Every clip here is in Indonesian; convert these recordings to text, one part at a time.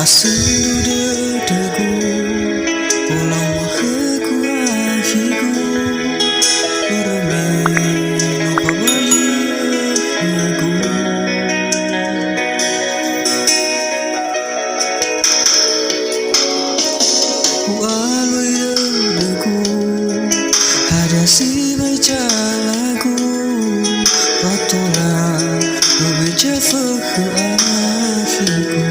Asuh dedagu pulang ke ahiku bermain lupa balik aku walau dedagu ada si baca lagu patola berbicara ke ahiku.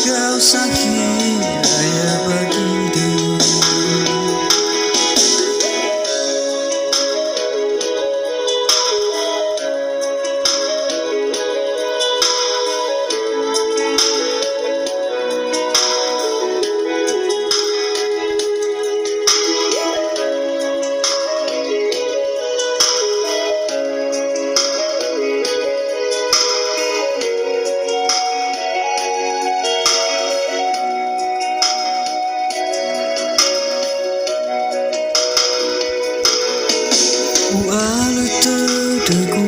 Kau sakit raya bagi dia. Walau terdegu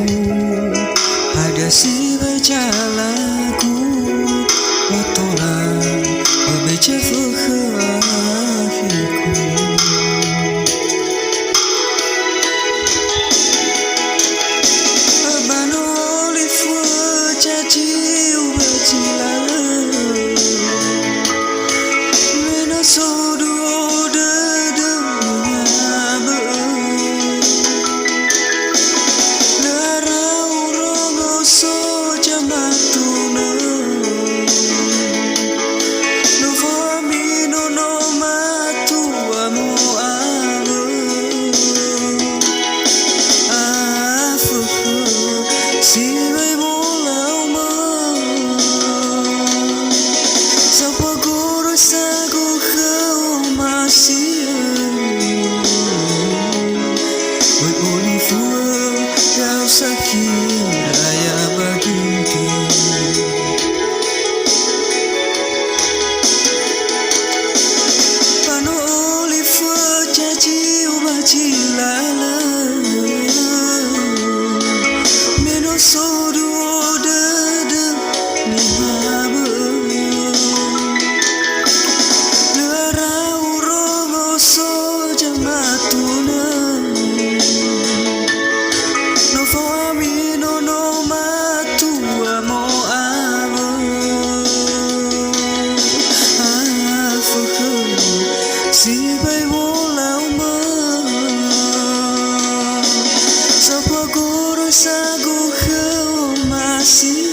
ada si baca lagu watola berbicara ke ahiku abano olifu caci ubacila mena sodu sakit raya bagi dia. Pano olive caci ubacilala meno sodu dede lihabe lara urogo so jamatuna si bay vô lao mơ sao qua cô đôi xa cô khâu mà si